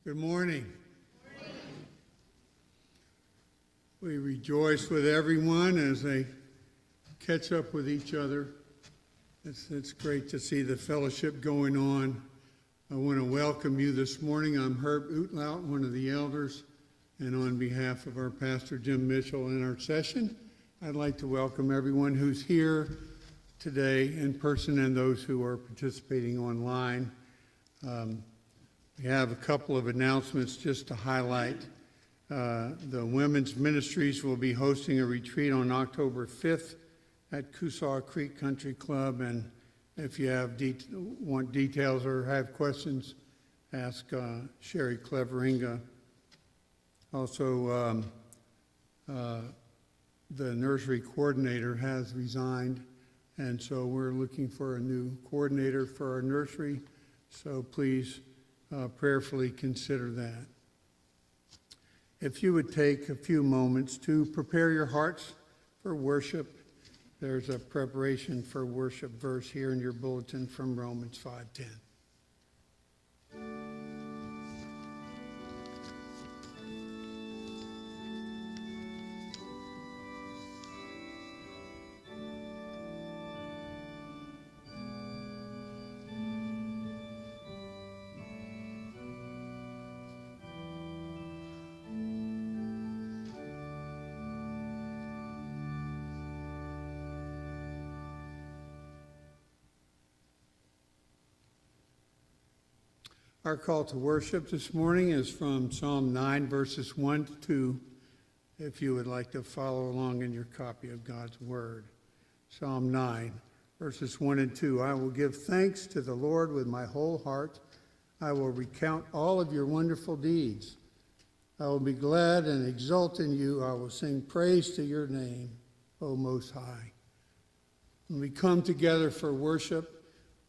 Good morning. We rejoice with everyone as they catch up with each other. It's great to see the fellowship going on. I want to welcome you this morning. I'm Herb Outlaut, one of the elders, and on behalf of our pastor Jim Mitchell in our session, I'd like to welcome everyone who's here today in person and those who are participating online. We have a couple of announcements just to highlight. The Women's Ministries will be hosting a retreat on October 5th at Coosaw Creek Country Club, and if you have want details or have questions, ask Sherry Cleveringa. Also, the nursery coordinator has resigned, and so we're looking for a new coordinator for our nursery, so please prayerfully consider that. If you would take a few moments to prepare your hearts for worship, there's a preparation for worship verse here in your bulletin from Romans 5:10. Our call to worship this morning is from Psalm 9, verses 1 to 2, if you would like to follow along in your copy of God's Word. Psalm 9, verses 1 and 2. I will give thanks to the Lord with my whole heart. I will recount all of your wonderful deeds. I will be glad and exult in you. I will sing praise to your name, O Most High. When we come together for worship,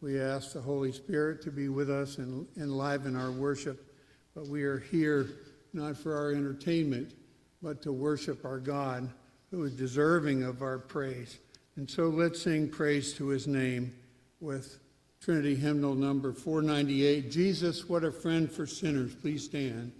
we ask the Holy Spirit to be with us and enliven our worship, but we are here not for our entertainment, but to worship our God, who is deserving of our praise. And so let's sing praise to his name with Trinity hymnal number 498, Jesus, What a Friend for Sinners. Please stand.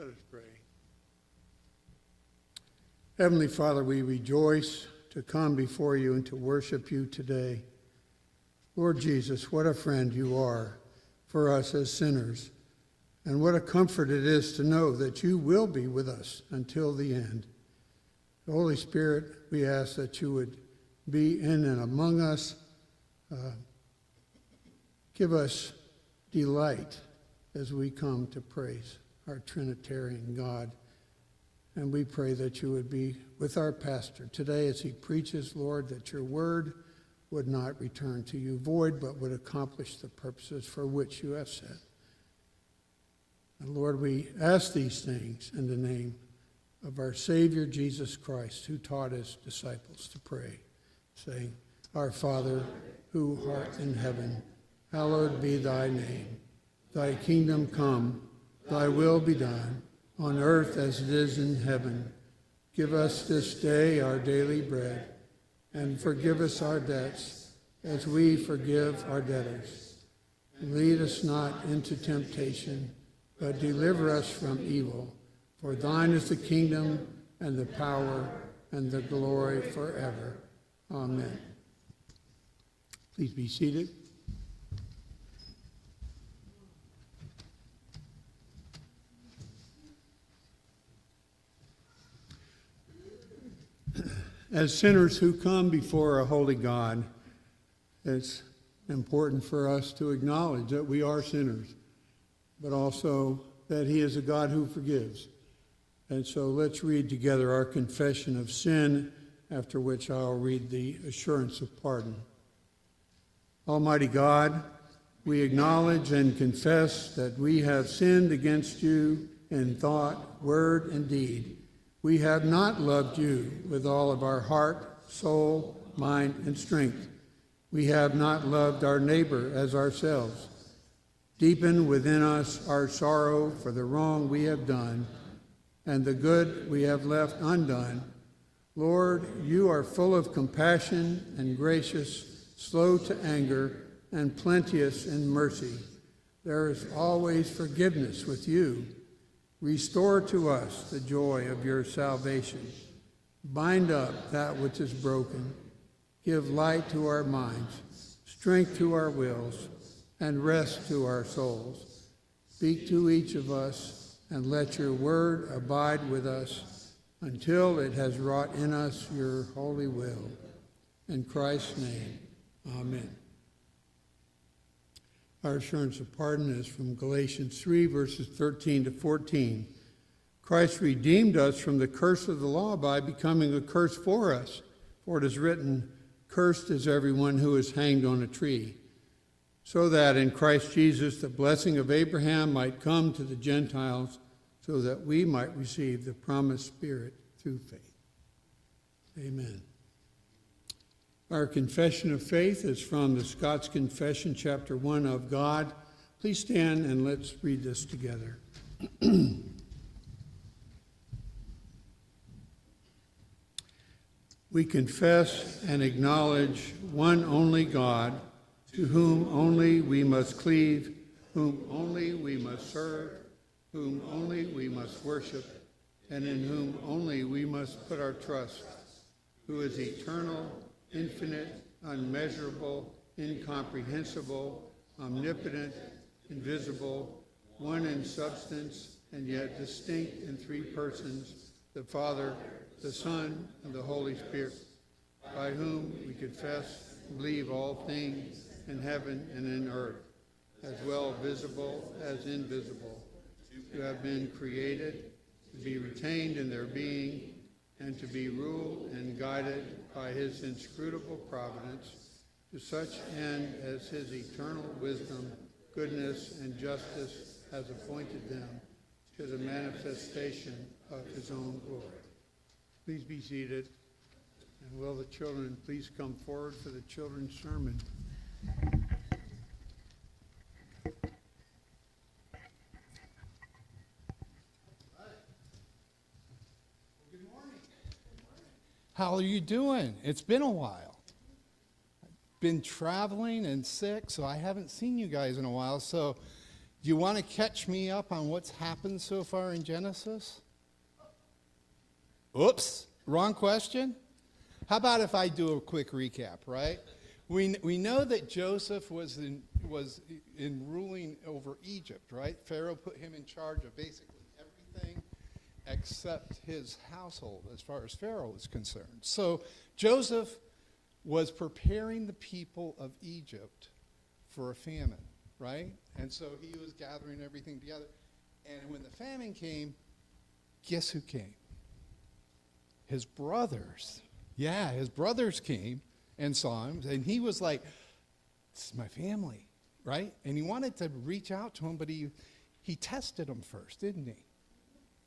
Let us pray. Heavenly Father, we rejoice to come before you and to worship you today. Lord Jesus, what a friend you are for us as sinners, and what a comfort it is to know that you will be with us until the end. Holy Spirit, we ask that you would be in and among us. Give us delight as we come to praise our Trinitarian God. And we pray that you would be with our pastor today as he preaches, Lord, that your word would not return to you void, but would accomplish the purposes for which you have set. And Lord, we ask these things in the name of our Savior, Jesus Christ, who taught his disciples to pray, saying, Our Father, who art in heaven, hallowed be thy name. Thy kingdom come, thy will be done, on earth as it is in heaven. Give us this day our daily bread, and forgive us our debts, as we forgive our debtors. And lead us not into temptation, but deliver us from evil. For thine is the kingdom, and the power, and the glory forever. Amen. Please be seated. As sinners who come before a holy God, it's important for us to acknowledge that we are sinners, but also that he is a God who forgives. And so let's read together our confession of sin, after which I'll read the assurance of pardon. Almighty God, we acknowledge and confess that we have sinned against you in thought, word, and deed. We have not loved you with all of our heart, soul, mind, and strength. We have not loved our neighbor as ourselves. Deepen within us our sorrow for the wrong we have done and the good we have left undone. Lord, you are full of compassion and gracious, slow to anger, and plenteous in mercy. There is always forgiveness with you. Restore to us the joy of your salvation. Bind up that which is broken. Give light to our minds, strength to our wills, and rest to our souls. Speak to each of us, and let your word abide with us until it has wrought in us your holy will. In Christ's name, amen. Our assurance of pardon is from Galatians 3, verses 13 to 14. Christ redeemed us from the curse of the law by becoming a curse for us. For it is written, Cursed is everyone who is hanged on a tree, so that in Christ Jesus the blessing of Abraham might come to the Gentiles, so that we might receive the promised Spirit through faith. Amen. Our confession of faith is from the Scots Confession, chapter 1 of God. Please stand and let's read this together. We confess and acknowledge one only God, to whom only we must cleave, whom only we must serve, whom only we must worship, and in whom only we must put our trust, who is eternal, infinite, unmeasurable, incomprehensible, omnipotent, invisible, one in substance, and yet distinct in three persons, the Father, the Son, and the Holy Spirit, by whom we confess and believe all things in heaven and in earth, as well visible as invisible, who have been created, to be retained in their being, and to be ruled and guided by his inscrutable providence, to such end as his eternal wisdom, goodness, and justice has appointed them to the manifestation of his own glory. Please be seated, and will the children please come forward for the children's sermon. How are you doing? It's been a while. I've been traveling and sick, so I haven't seen you guys in a while. So Do you want to catch me up on what's happened so far in Genesis? Oops, wrong question. How about if I do a quick recap, right? We know that Joseph was in ruling over Egypt, right? Pharaoh put him in charge of basically everything except his household as far as Pharaoh is concerned. So Joseph was preparing the people of Egypt for a famine, right? And so he was gathering everything together. And when the famine came, guess who came? His brothers. Yeah, his brothers came and saw him. And he was like, this is my family, right? And he wanted to reach out to him, but he tested them first, didn't he?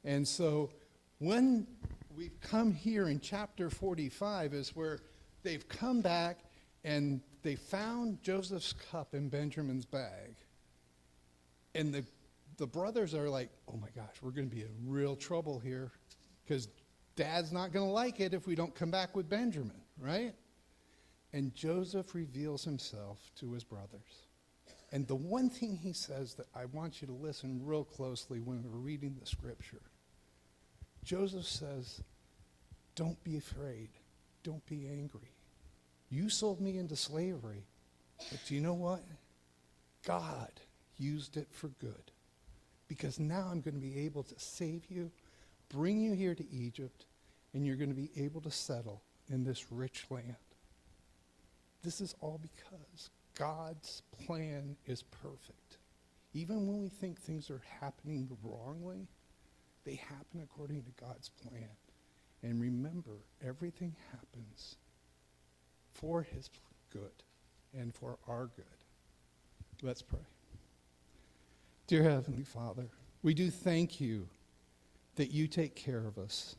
And so when we've come here in chapter 45 is where they've come back and they found Joseph's cup in Benjamin's bag. And the brothers are like, oh my gosh, we're going to be in real trouble here because Dad's not going to like it if we don't come back with Benjamin, right? And Joseph reveals himself to his brothers. And the one thing he says that I want you to listen real closely when we're reading the scripture, Joseph says, don't be afraid. Don't be angry. You sold me into slavery, but do you know what? God used it for good. Because now I'm going to be able to save you, bring you here to Egypt, and you're going to be able to settle in this rich land. This is all because God's plan is perfect. Even when we think things are happening wrongly, they happen according to God's plan. And remember, everything happens for his good and for our good. Let's pray. Dear Heavenly Father, we do thank you that you take care of us.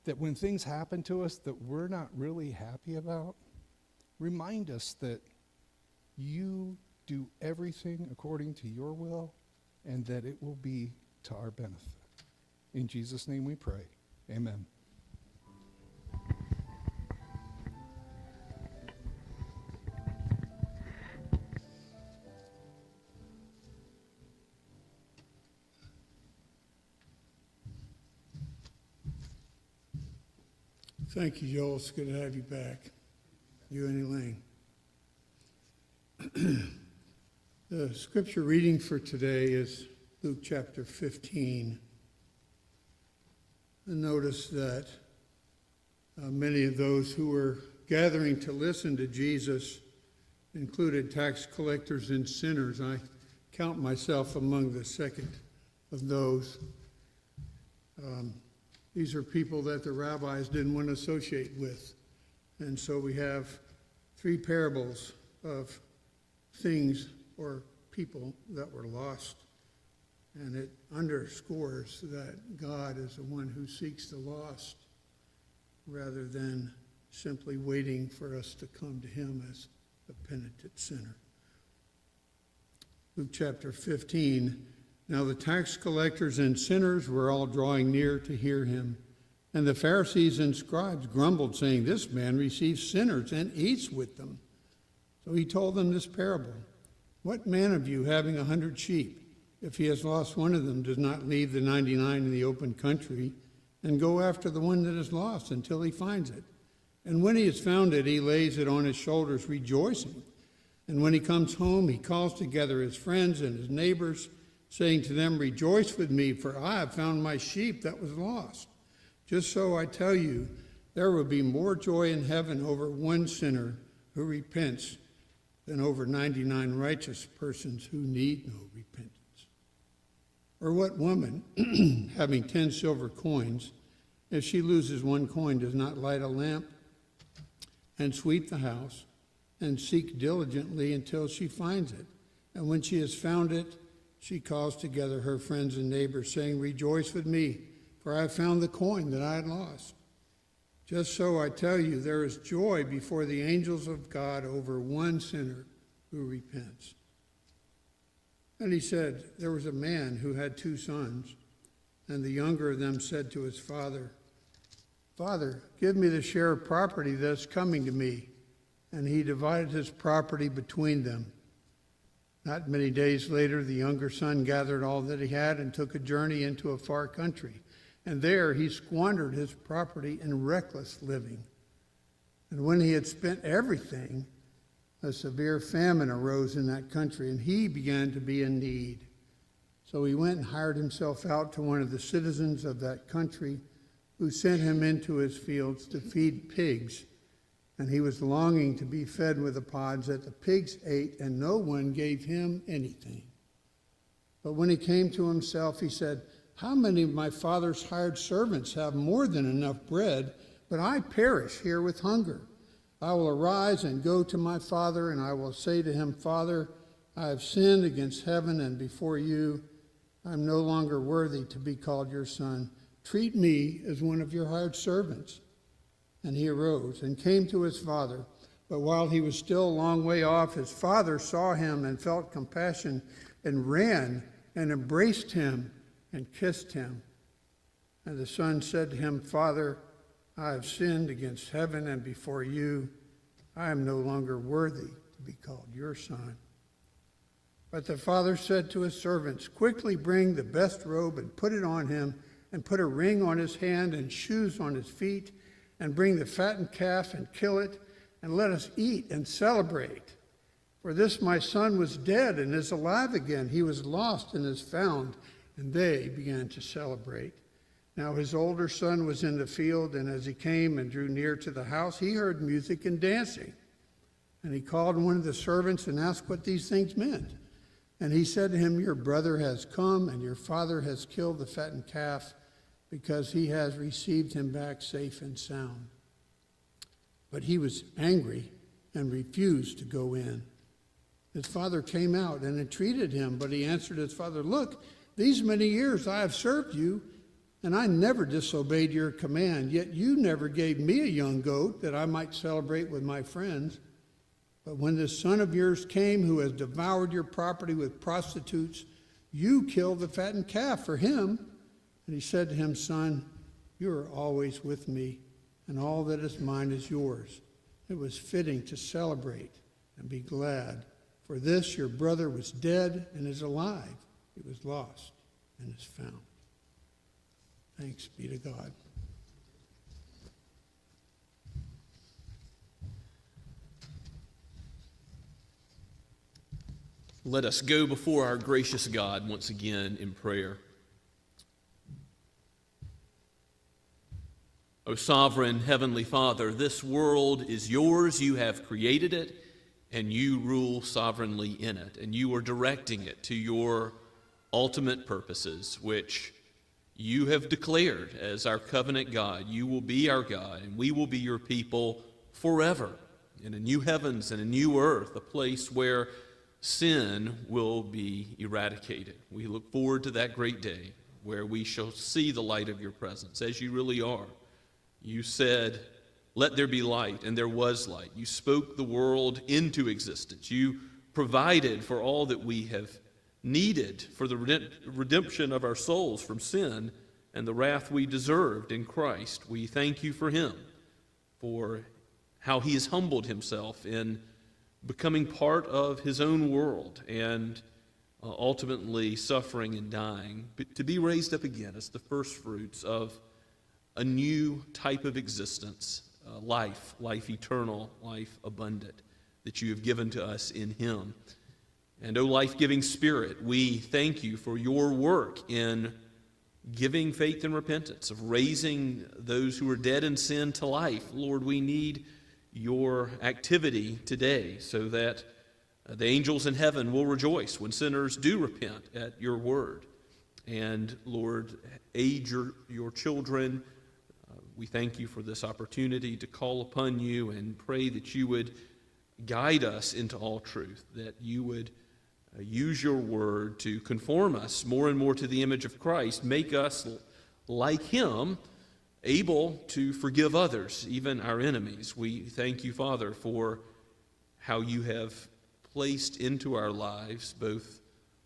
That when things happen to us that we're not really happy about, remind us that you do everything according to your will and that it will be to our benefit. In Jesus' name we pray. Amen. Thank you, Joel. It's good to have you back. You and Elaine. The scripture reading for today is Luke chapter 15. And notice that many of those who were gathering to listen to Jesus included tax collectors and sinners. I count myself among the second of those. These are people that the rabbis didn't want to associate with. And so we have three parables of things or people that were lost. And it underscores that God is the one who seeks the lost rather than simply waiting for us to come to him as a penitent sinner. Luke chapter 15. Now the tax collectors and sinners were all drawing near to hear him. And the Pharisees and scribes grumbled, saying, this man receives sinners and eats with them. So he told them this parable. What man of you, having 100 sheep, if he has lost one of them, does not leave the 99 in the open country and go after the one that is lost until he finds it? And when he has found it, he lays it on his shoulders, rejoicing. And when he comes home, he calls together his friends and his neighbors, saying to them, rejoice with me, for I have found my sheep that was lost. Just so I tell you, there will be more joy in heaven over one sinner who repents than over 99 righteous persons who need no repentance. Or what woman, having 10 silver coins, if she loses one coin, does not light a lamp and sweep the house and seek diligently until she finds it? And when she has found it, she calls together her friends and neighbors, saying, rejoice with me, for I have found the coin that I had lost. Just so I tell you, there is joy before the angels of God over one sinner who repents. And he said, there was a man who had 2 sons, and the younger of them said to his father, Father, give me the share of property that is coming to me. And he divided his property between them. Not many days later, the younger son gathered all that he had and took a journey into a far country. And there he squandered his property in reckless living. And when he had spent everything, a severe famine arose in that country, and he began to be in need. So he went and hired himself out to one of the citizens of that country, who sent him into his fields to feed pigs. And he was longing to be fed with the pods that the pigs ate, and no one gave him anything. But when he came to himself, he said, "How many of my father's hired servants have more than enough bread, but I perish here with hunger? I will arise and go to my father, and I will say to him, 'Father, I have sinned against heaven and before you. I am no longer worthy to be called your son. Treat me as one of your hired servants.' And he arose and came to his father. But while he was still a long way off, his father saw him and felt compassion and ran and embraced him and kissed him. And the son said to him, 'Father, I have sinned against heaven and before you. I am no longer worthy to be called your son.' But the father said to his servants, 'Quickly bring the best robe and put it on him, and put a ring on his hand and shoes on his feet, and bring the fattened calf and kill it, and let us eat and celebrate. For this my son was dead and is alive again. He was lost and is found.' And they began to celebrate. Now his older son was in the field, and as he came and drew near to the house, he heard music and dancing. And he called one of the servants and asked what these things meant. And he said to him, 'Your brother has come, and your father has killed the fattened calf, because he has received him back safe and sound.' But he was angry and refused to go in. His father came out and entreated him, but he answered his father, 'Look, these many years I have served you, and I never disobeyed your command, yet you never gave me a young goat that I might celebrate with my friends. But when this son of yours came, who has devoured your property with prostitutes, you killed the fattened calf for him.' And he said to him, 'Son, you are always with me, and all that is mine is yours. It was fitting to celebrate and be glad. For this your brother was dead and is alive. He was lost and is found.'" Thanks be to God. Let us go before our gracious God once again in prayer. O sovereign heavenly Father, this world is yours. You have created it, and you rule sovereignly in it, and you are directing it to your ultimate purposes, which you have declared as our covenant God. You will be our God, and we will be your people forever, in a new heavens and a new earth, a place where sin will be eradicated. We look forward to that great day where we shall see the light of your presence as you really are. You said, "Let there be light," and there was light. You spoke the world into existence. You provided for all that we have needed for the redemption of our souls from sin and the wrath we deserved in Christ. We thank you for him, for how he has humbled himself in becoming part of his own world and ultimately suffering and dying, but to be raised up again as the first fruits of a new type of existence, life eternal, life abundant, that you have given to us in him. And O life-giving Spirit, we thank you for your work in giving faith and repentance, of raising those who are dead in sin to life. Lord, we need your activity today so that the angels in heaven will rejoice when sinners do repent at your word. And Lord, aid your children. We thank you for this opportunity to call upon you and pray that you would guide us into all truth, that you would use your word to conform us more and more to the image of Christ, make us like him, able to forgive others, even our enemies. We thank you, Father, for how you have placed into our lives both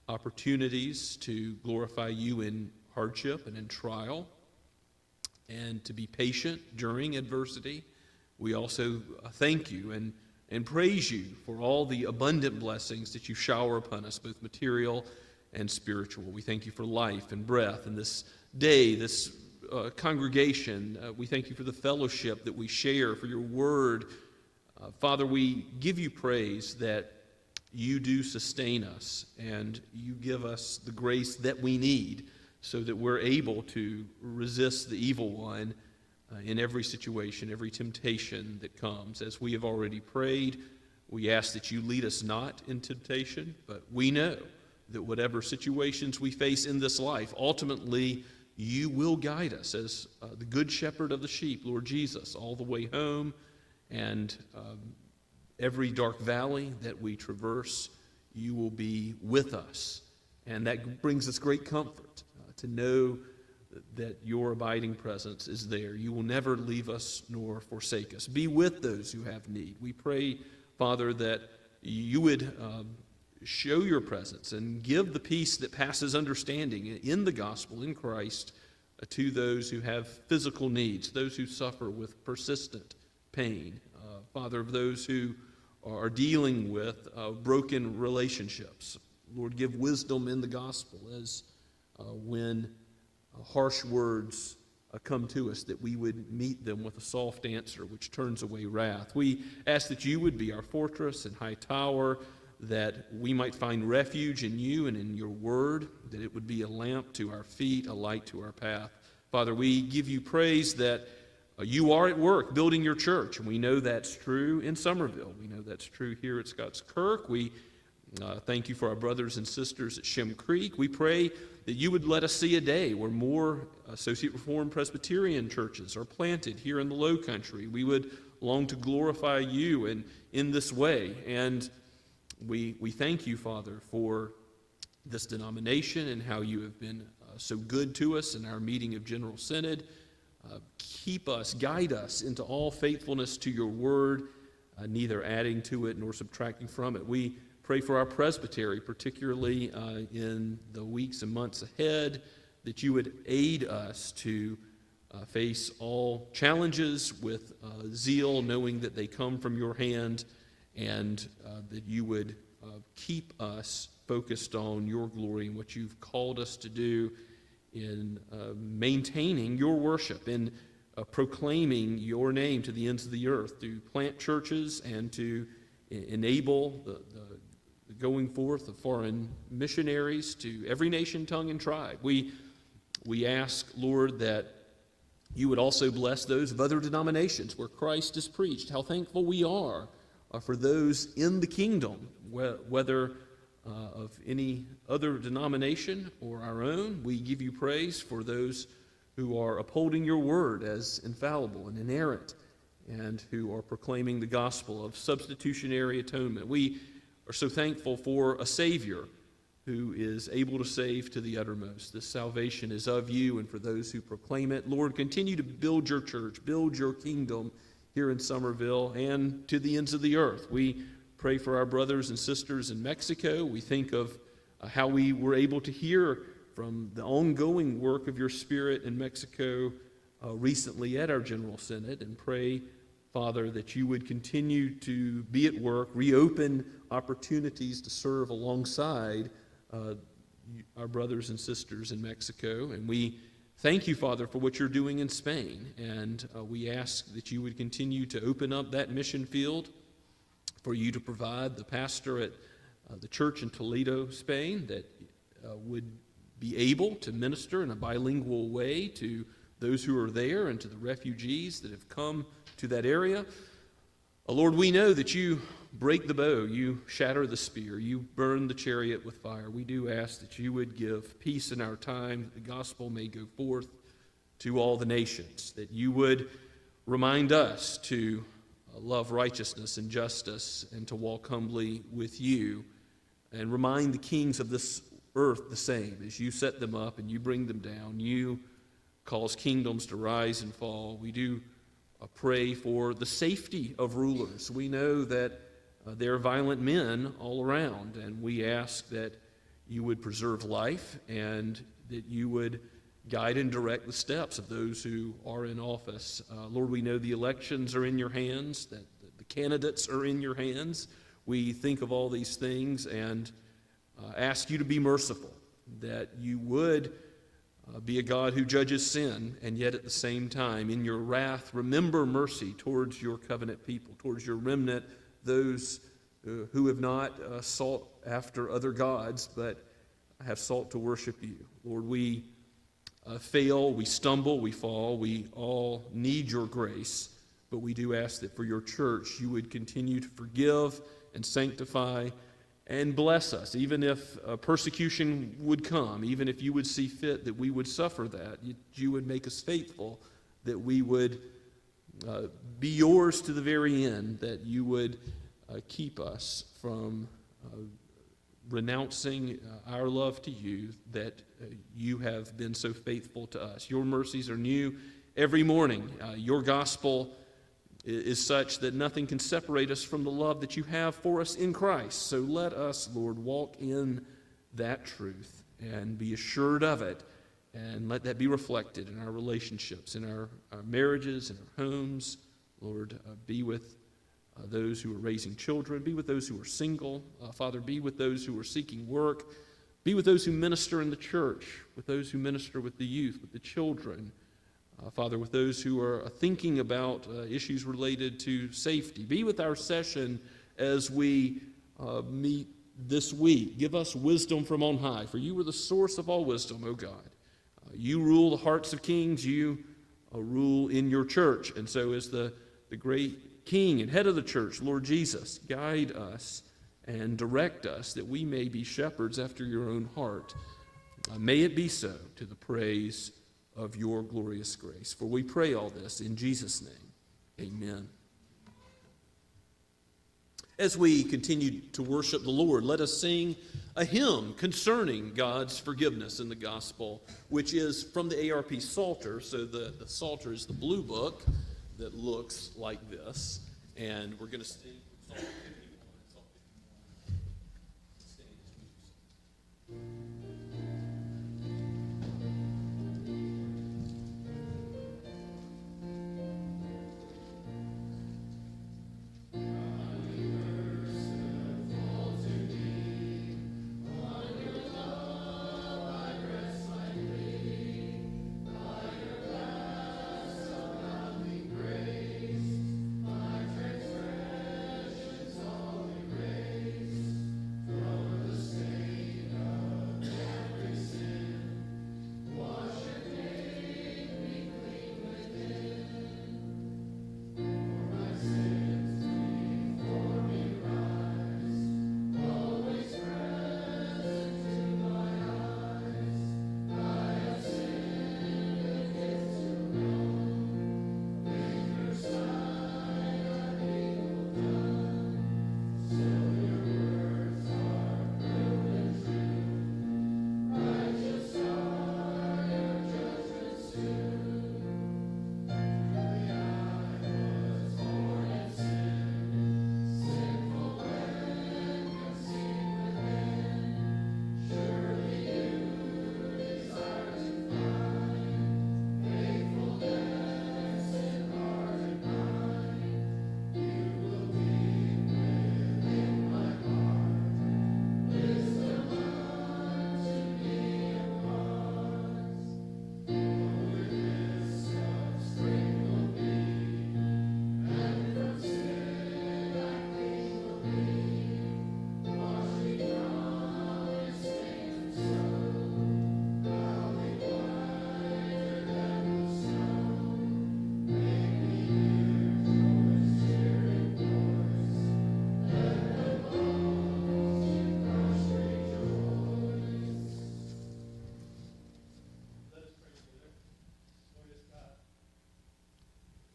opportunities to glorify you in hardship and in trial, and to be patient during adversity. We also thank you and and praise you for all the abundant blessings that you shower upon us, both material and spiritual. We thank you for life and breath and this day, this congregation. We thank you for the fellowship that we share, for your word. Father, we give you praise that you do sustain us and you give us the grace that we need so that we're able to resist the evil one in every situation, every temptation that comes. As we have already prayed, we ask that you lead us not in temptation, but we know that whatever situations we face in this life, ultimately you will guide us as the good shepherd of the sheep, Lord Jesus, all the way home, and every dark valley that we traverse, you will be with us. And that brings us great comfort to know that your abiding presence is there. You will never leave us nor forsake us. Be with those who have need. We pray, Father, that you would show your presence and give the peace that passes understanding in the gospel, in Christ, to those who have physical needs, those who suffer with persistent pain. Father, of those who are dealing with broken relationships. Lord, give wisdom in the gospel as when harsh words come to us, that we would meet them with a soft answer which turns away wrath. We ask that you would be our fortress and high tower, that we might find refuge in you and in your word, that it would be a lamp to our feet, a light to our path. Father, we give you praise that you are at work building your church, and we know that's true in Somerville. We know that's true here at Scots Kirk. We thank you for our brothers and sisters at Shem Creek. We pray that you would let us see a day where more Associate Reformed Presbyterian churches are planted here in the Low Country. We would long to glorify you in this way. And we thank you, Father, for this denomination and how you have been so good to us in our meeting of General Synod. Keep us, guide us into all faithfulness to your word, neither adding to it nor subtracting from it. We pray for our presbytery, particularly in the weeks and months ahead, that you would aid us to face all challenges with zeal, knowing that they come from your hand, and that you would keep us focused on your glory and what you've called us to do in maintaining your worship, in proclaiming your name to the ends of the earth, to plant churches and to enable the going forth of foreign missionaries to every nation, tongue, and tribe. We ask, Lord, that you would also bless those of other denominations where Christ is preached. How thankful we are for those in the kingdom, whether of any other denomination or our own. We give you praise for those who are upholding your word as infallible and inerrant, and who are proclaiming the gospel of substitutionary atonement. We are so thankful for a Savior who is able to save to the uttermost. This salvation is of you and for those who proclaim it. Lord, continue to build your church, build your kingdom here in Somerville and to the ends of the earth. We pray for our brothers and sisters in Mexico. We think of how we were able to hear from the ongoing work of your Spirit in Mexico recently at our General Synod, and pray, Father, that you would continue to be at work, reopen opportunities to serve alongside our brothers and sisters in Mexico. And we thank you, Father, for what you're doing in Spain. And we ask that you would continue to open up that mission field for you to provide the pastor at the church in Toledo, Spain, that would be able to minister in a bilingual way to those who are there and to the refugees that have come to that area. Lord, we know that you break the bow, you shatter the spear, you burn the chariot with fire. We do ask that you would give peace in our time, that the gospel may go forth to all the nations, that you would remind us to love righteousness and justice and to walk humbly with you, and remind the kings of this earth the same. As you set them up and you bring them down, you cause kingdoms to rise and fall. We do pray for the safety of rulers. We know that there are violent men all around, and we ask that you would preserve life and that you would guide and direct the steps of those who are in office. Lord, we know the elections are in your hands, that the candidates are in your hands. We think of all these things and ask you to be merciful, that you would be a God who judges sin, and yet at the same time, in your wrath, remember mercy towards your covenant people, towards your remnant, those who have not sought after other gods, but have sought to worship you. Lord, we fail, we stumble, we fall, we all need your grace, but we do ask that for your church, you would continue to forgive and sanctify and bless us, even if persecution would come, even if you would see fit that we would suffer that, you would make us faithful, that we would be yours to the very end, that you would keep us from renouncing our love to you, that you have been so faithful to us. Your mercies are new every morning. Your gospel is such that nothing can separate us from the love that you have for us in Christ. So let us, Lord, walk in that truth and be assured of it, and let that be reflected in our relationships, in our marriages, in our homes. Lord, be with those who are raising children, be with those who are single. Father, be with those who are seeking work, be with those who minister in the church, with those who minister with the youth, with the children. Father, with those who are thinking about issues related to safety. Be with our session as we meet this week. Give us wisdom from on high, for you are the source of all wisdom, O God. You rule the hearts of kings. You rule in your church. And so as the great King and head of the church, Lord Jesus, guide us and direct us that we may be shepherds after your own heart. May it be so, to the praise of your glorious grace. For we pray all this in Jesus' name. Amen. As we continue to worship the Lord, let us sing a hymn concerning God's forgiveness in the gospel, which is from the ARP Psalter. So the Psalter is the blue book that looks like this. And we're going to sing Psalm 51.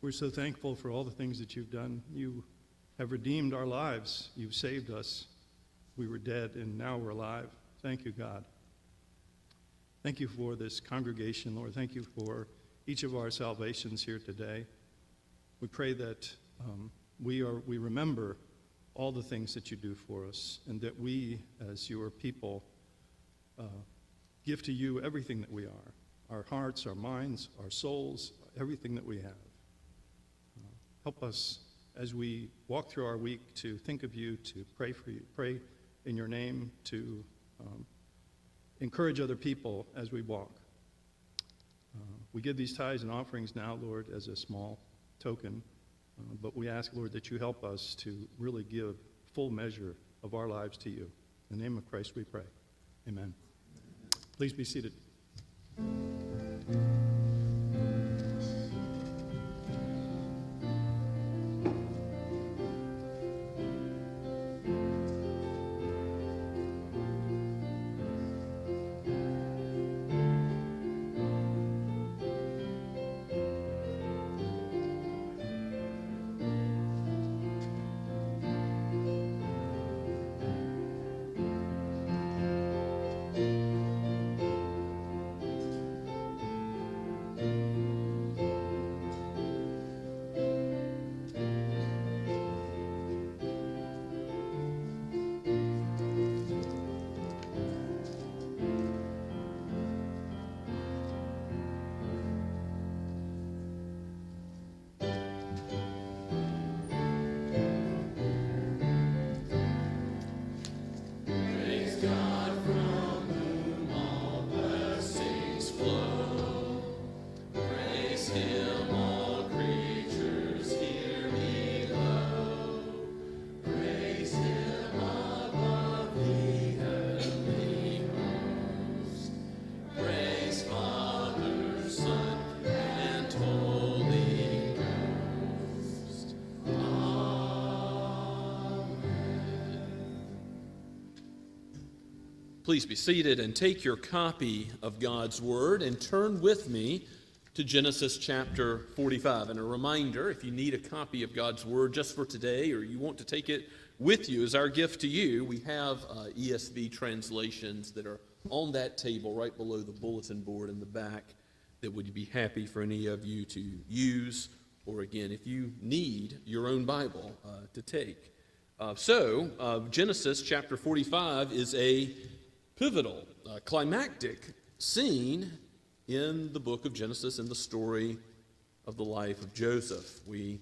We're so thankful for all the things that you've done. You have redeemed our lives. You've saved us. We were dead, and now we're alive. Thank you, God. Thank you for this congregation, Lord. Thank you for each of our salvations here today. We pray that we remember all the things that you do for us, and that we, as your people, give to you everything that we are, our hearts, our minds, our souls, everything that we have. Help us as we walk through our week to think of you, to pray for you, pray in your name, to encourage other people as we walk. We give these tithes and offerings now, Lord, as a small token, but we ask, Lord, that you help us to really give full measure of our lives to you. In the name of Christ we pray. Amen. Please be seated. Please be seated and take your copy of God's Word and turn with me to Genesis chapter 45. And a reminder, if you need a copy of God's Word just for today or you want to take it with you as our gift to you, we have ESV translations that are on that table right below the bulletin board in the back that would be happy for any of you to use, or again, if you need your own Bible to take. Genesis chapter 45 is a pivotal, climactic scene in the book of Genesis, in the story of the life of Joseph. We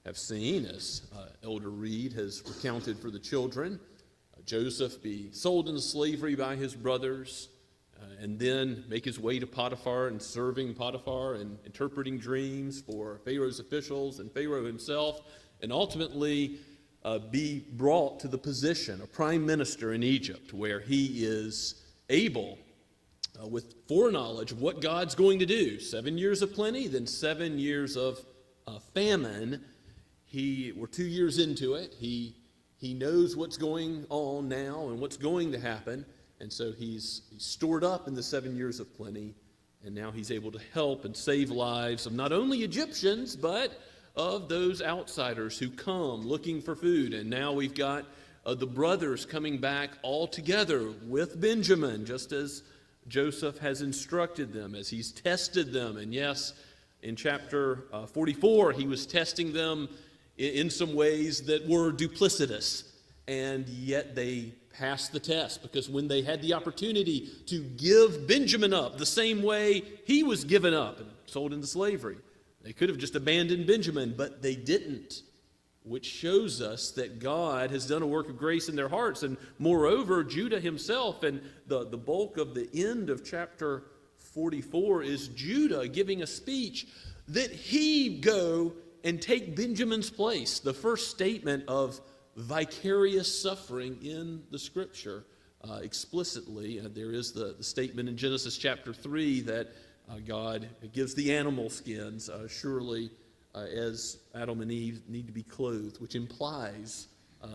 have seen, as Elder Reed has recounted for the children, Joseph be sold into slavery by his brothers, and then make his way to Potiphar and serving Potiphar and interpreting dreams for Pharaoh's officials and Pharaoh himself, and ultimately be brought to the position of prime minister in Egypt, where he is able, with foreknowledge of what God's going to do, 7 years of plenty, then 7 years of famine. We're 2 years into it. He knows what's going on now and what's going to happen, and so he's stored up in the 7 years of plenty, and now he's able to help and save lives of not only Egyptians, but of those outsiders who come looking for food. And now we've got the brothers coming back all together with Benjamin, just as Joseph has instructed them, as he's tested them. And yes, in chapter 44, he was testing them in some ways that were duplicitous, and yet they passed the test, because when they had the opportunity to give Benjamin up the same way he was given up and sold into slavery, they could have just abandoned Benjamin, but they didn't, which shows us that God has done a work of grace in their hearts. And moreover, Judah himself, and the bulk of the end of chapter 44 is Judah giving a speech that he go and take Benjamin's place, the first statement of vicarious suffering in the Scripture explicitly. There is the statement in Genesis chapter 3 that God gives the animal skins, surely as Adam and Eve need to be clothed, which implies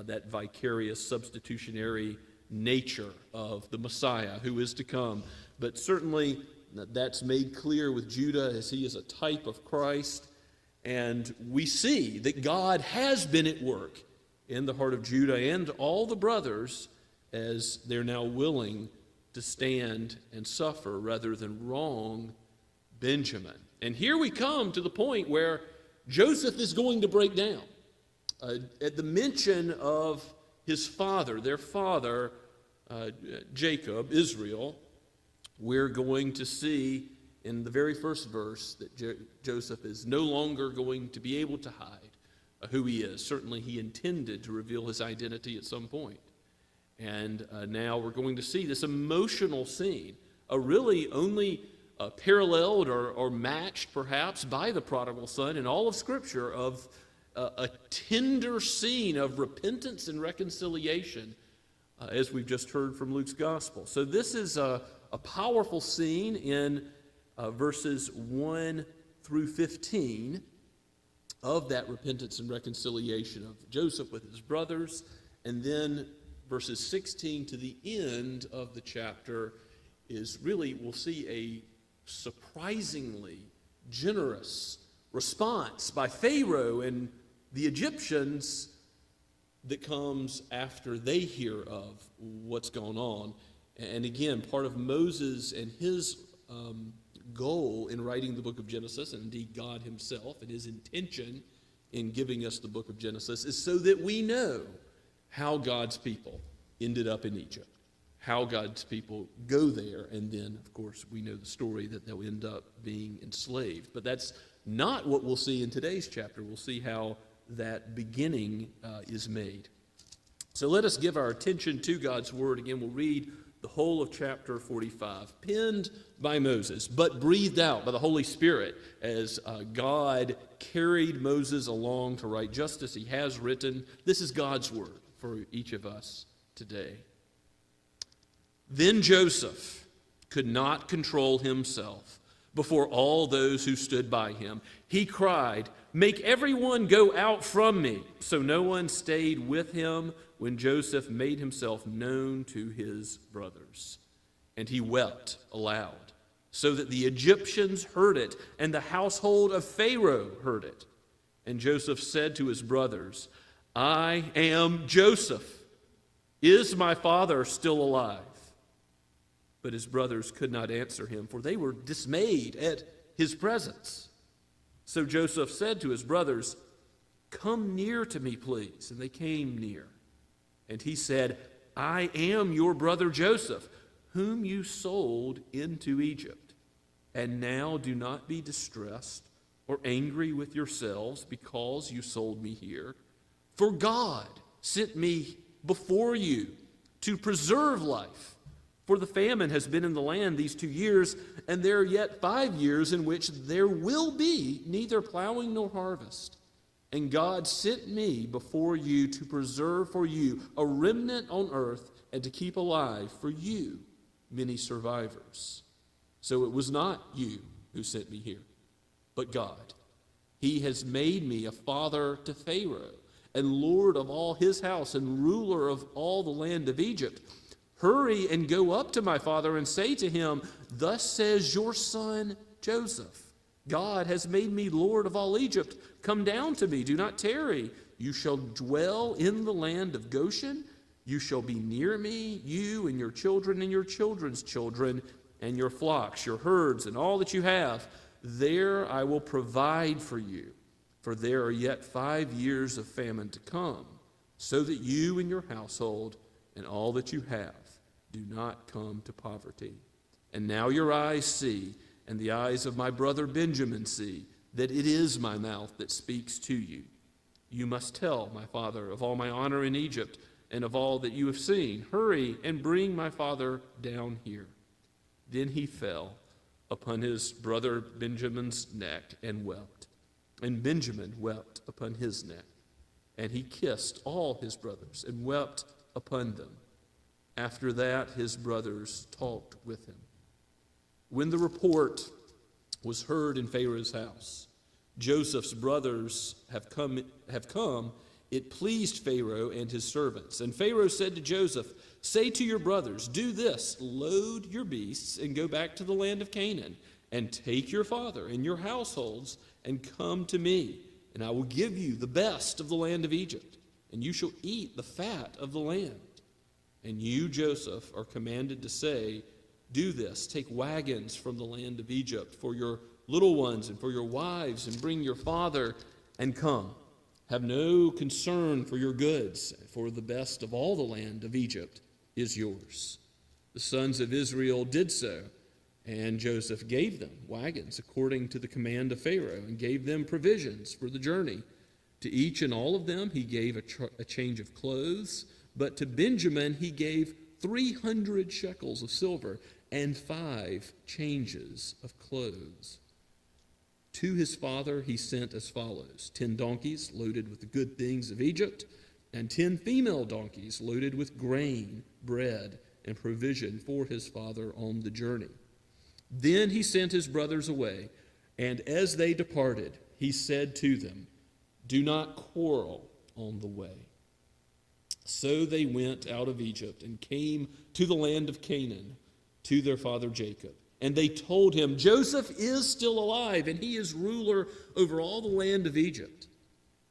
that vicarious substitutionary nature of the Messiah who is to come. But certainly that's made clear with Judah, as he is a type of Christ. And we see that God has been at work in the heart of Judah and all the brothers, as they're now willing to stand and suffer rather than wrong Benjamin. And here we come to the point where Joseph is going to break down. At the mention of his father, their father, Jacob, Israel, we're going to see in the very first verse that Joseph is no longer going to be able to hide, who he is. Certainly he intended to reveal his identity at some point. And now we're going to see this emotional scene, really only paralleled or matched perhaps by the prodigal son in all of Scripture, of a tender scene of repentance and reconciliation, as we've just heard from Luke's gospel. So this is a powerful scene in verses 1 through 15 of that repentance and reconciliation of Joseph with his brothers, and then verses 16 to the end of the chapter is really, we'll see a surprisingly generous response by Pharaoh and the Egyptians that comes after they hear of what's going on. And again, part of Moses and his goal in writing the book of Genesis, and indeed God himself and his intention in giving us the book of Genesis, is so that we know how God's people ended up in Egypt, how God's people go there, and then, of course, we know the story that they'll end up being enslaved. But that's not what we'll see in today's chapter. We'll see how that beginning is made. So let us give our attention to God's word. Again, we'll read the whole of chapter 45, penned by Moses, but breathed out by the Holy Spirit as God carried Moses along to write just as he has written. This is God's word for each of us today. Then Joseph could not control himself before all those who stood by him. He cried, "Make everyone go out from me." So no one stayed with him when Joseph made himself known to his brothers. And he wept aloud, so that the Egyptians heard it, and the household of Pharaoh heard it. And Joseph said to his brothers, "I am Joseph. Is my father still alive?" But his brothers could not answer him, for they were dismayed at his presence. So Joseph said to his brothers, "Come near to me, please." And they came near. And he said, "I am your brother Joseph, whom you sold into Egypt. And now do not be distressed or angry with yourselves because you sold me here. For God sent me before you to preserve life. For the famine has been in the land these 2 years, and there are yet 5 years in which there will be neither plowing nor harvest. And God sent me before you to preserve for you a remnant on earth and to keep alive for you many survivors. So it was not you who sent me here, but God. He has made me a father to Pharaoh, and lord of all his house, and ruler of all the land of Egypt. Hurry and go up to my father and say to him, 'Thus says your son Joseph, God has made me lord of all Egypt. Come down to me, do not tarry. You shall dwell in the land of Goshen. You shall be near me, you and your children and your children's children, and your flocks, your herds, and all that you have. There I will provide for you, for there are yet 5 years of famine to come, so that you and your household and all that you have do not come to poverty. And now your eyes see, and the eyes of my brother Benjamin see, that it is my mouth that speaks to you. You must tell my father of all my honor in Egypt, and of all that you have seen. Hurry and bring my father down here." Then he fell upon his brother Benjamin's neck and wept. And Benjamin wept upon his neck. And he kissed all his brothers and wept upon them. After that, his brothers talked with him. When the report was heard in Pharaoh's house, Joseph's brothers have come, it pleased Pharaoh and his servants. And Pharaoh said to Joseph, "Say to your brothers, do this, load your beasts and go back to the land of Canaan, and take your father and your households and come to me, and I will give you the best of the land of Egypt, and you shall eat the fat of the land. And you, Joseph, are commanded to say, do this, take wagons from the land of Egypt for your little ones and for your wives, and bring your father and come. Have no concern for your goods, for the best of all the land of Egypt is yours." The sons of Israel did so, and Joseph gave them wagons according to the command of Pharaoh, and gave them provisions for the journey. To each and all of them he gave a change of clothes, but to Benjamin he gave 300 shekels of silver and 5 changes of clothes. To his father he sent as follows: 10 donkeys loaded with the good things of Egypt, and 10 female donkeys loaded with grain, bread, and provision for his father on the journey. Then he sent his brothers away, and as they departed, he said to them, "Do not quarrel on the way." So they went out of Egypt and came to the land of Canaan, to their father Jacob. And they told him, "Joseph is still alive, and he is ruler over all the land of Egypt."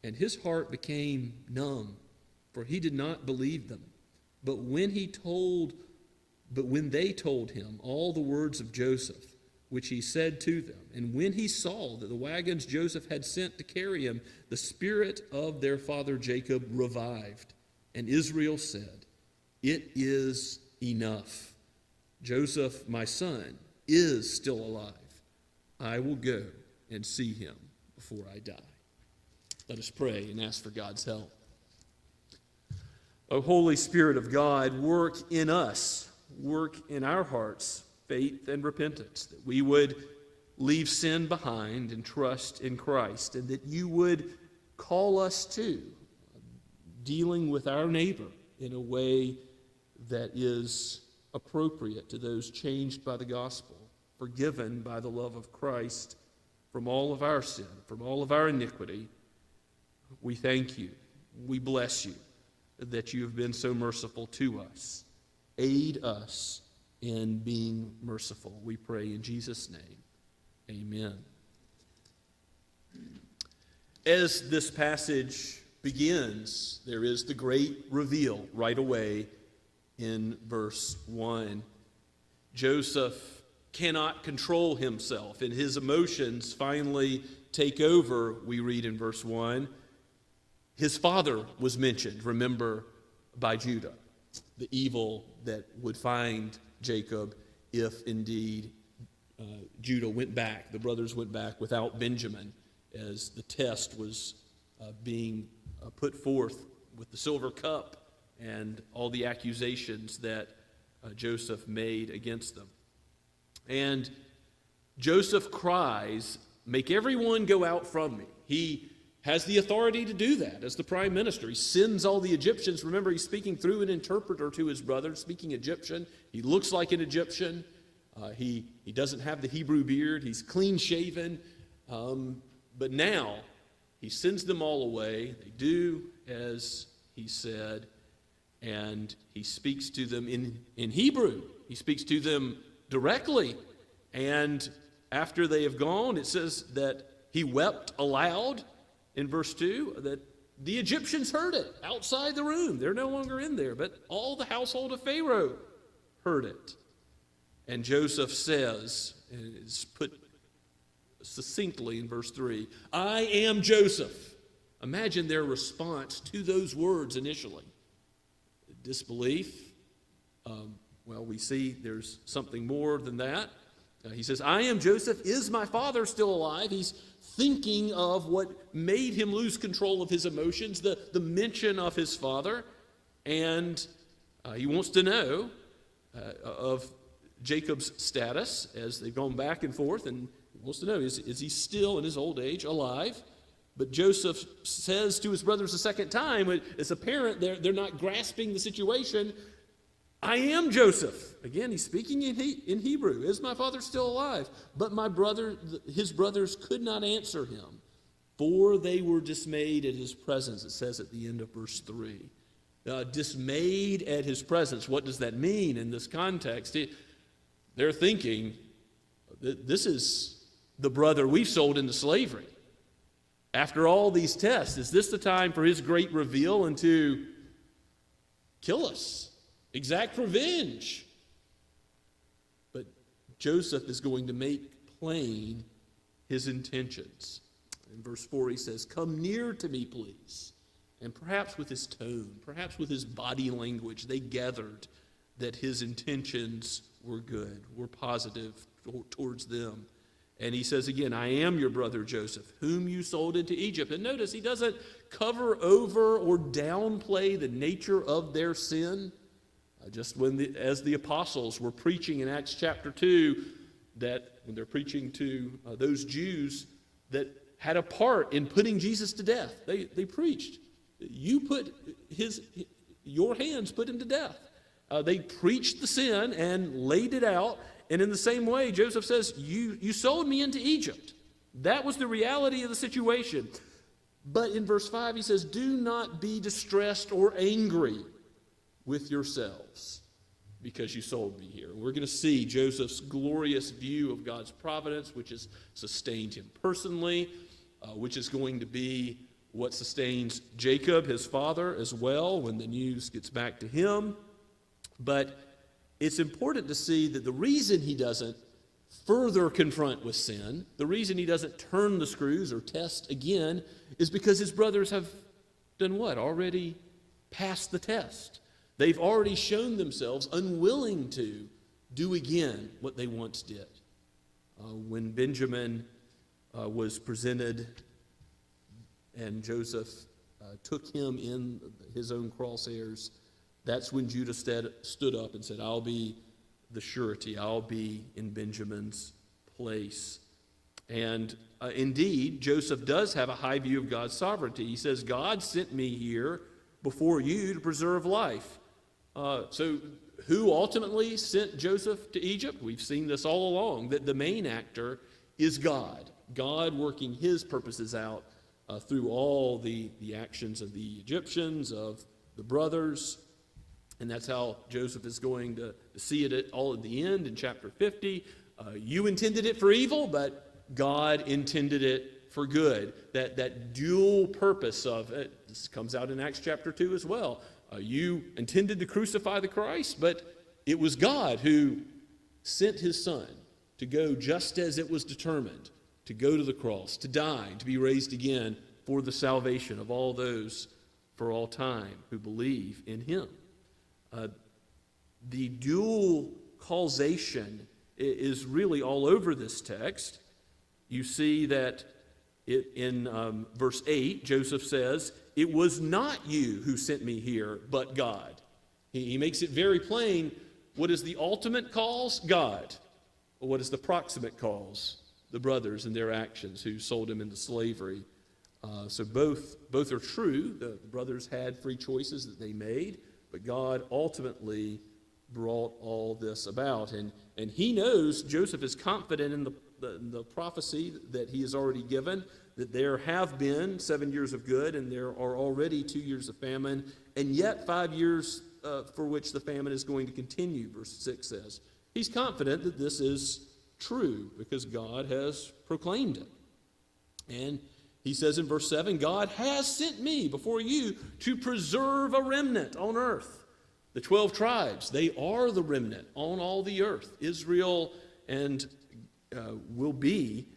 And his heart became numb, for he did not believe them. But when they told him all the words of Joseph, which he said to them, and when he saw that the wagons Joseph had sent to carry him, the spirit of their father Jacob revived. And Israel said, "It is enough. Joseph, my son, is still alive. I will go and see him before I die." Let us pray and ask for God's help. O Holy Spirit of God, work in us, work in our hearts, faith and repentance, that we would leave sin behind and trust in Christ, and that you would call us to dealing with our neighbor in a way that is appropriate to those changed by the gospel, forgiven by the love of Christ from all of our sin, from all of our iniquity. We thank you. We bless you that you have been so merciful to us. Aid us in being merciful. We pray in Jesus' name. Amen. As this passage begins, there is the great reveal right away in verse 1. Joseph cannot control himself, and his emotions finally take over, we read in verse 1. His father was mentioned, remember, by Judah, the evil that would find Jacob if indeed Judah went back, the brothers went back without Benjamin, as the test was being put forth with the silver cup and all the accusations that Joseph made against them. And Joseph cries, "Make everyone go out from me." He has the authority to do that as the prime minister. He sends all the Egyptians. Remember, he's speaking through an interpreter to his brother, speaking Egyptian. He looks like an Egyptian. He doesn't have the Hebrew beard. He's clean-shaven. But now he sends them all away. They do as he said, and he speaks to them in Hebrew. He speaks to them directly. And after they have gone, it says that he wept aloud in verse 2, that the Egyptians heard it outside the room. They're no longer in there, but all the household of Pharaoh heard it. And Joseph says, and it's put succinctly in verse 3, "I am Joseph." Imagine their response to those words initially. Disbelief. Well, we see there's something more than that. He says, "I am Joseph. Is my father still alive?" He's thinking of what made him lose control of his emotions, the mention of his father. And he wants to know of Jacob's status as they've gone back and forth. And he wants to know, is he still in his old age alive? But Joseph says to his brothers a second time, it's apparent they're not grasping the situation, "I am Joseph." Again, he's speaking in Hebrew. "Is my father still alive?" But his brothers could not answer him, for they were dismayed at his presence, it says at the end of verse 3. Dismayed at his presence. What does that mean in this context? They're thinking, this is the brother we've sold into slavery. After all these tests, is this the time for his great reveal and to kill us? Exact revenge. But Joseph is going to make plain his intentions. In verse 4 he says, "Come near to me, please." And perhaps with his tone, perhaps with his body language, they gathered that his intentions were good, were positive towards them. And he says again, I am your brother Joseph, whom you sold into Egypt. And notice he doesn't cover over or downplay the nature of their sin. Just as the apostles were preaching in Acts chapter 2, that when they're preaching to those Jews that had a part in putting Jesus to death, they preached, your hands put him to death. They preached the sin and laid it out. And in the same way, Joseph says, you sold me into Egypt. That was the reality of the situation. But in verse 5, he says, do not be distressed or angry with yourselves because you sold me here. We're going to see Joseph's glorious view of God's providence, which has sustained him personally, which is going to be what sustains Jacob, his father, as well, when the news gets back to him. But it's important to see that the reason he doesn't further confront with sin, the reason he doesn't turn the screws or test again, is because his brothers have done what? Already passed the test. They've already shown themselves unwilling to do again what they once did. When Benjamin was presented and Joseph took him in his own crosshairs, that's when Judah stood up and said, I'll be the surety. I'll be in Benjamin's place. And indeed, Joseph does have a high view of God's sovereignty. He says, God sent me here before you to preserve life. So who ultimately sent Joseph to Egypt? We've seen this all along, that the main actor is God. God working his purposes out through all the actions of the Egyptians, of the brothers. And that's how Joseph is going to see it all at the end in chapter 50. You intended it for evil, but God intended it for good. That dual purpose of it, this comes out in Acts chapter 2 as well. You intended to crucify the Christ, but it was God who sent his son to go just as it was determined, to go to the cross, to die, to be raised again for the salvation of all those for all time who believe in him. The dual causation is really all over this text. You see that in verse 8, Joseph says, it was not you who sent me here, but God. He makes it very plain. What is the ultimate cause? God. What is the proximate cause? The brothers and their actions who sold him into slavery. So both are true. The brothers had free choices that they made, but God ultimately brought all this about. And he knows, Joseph is confident in the prophecy that he has already given, that there have been 7 years of good and there are already 2 years of famine, and yet 5 years for which the famine is going to continue, verse 6 says. He's confident that this is true because God has proclaimed it. And he says in verse 7, God has sent me before you to preserve a remnant on earth. The 12 tribes, they are the remnant on all the earth. Israel and will be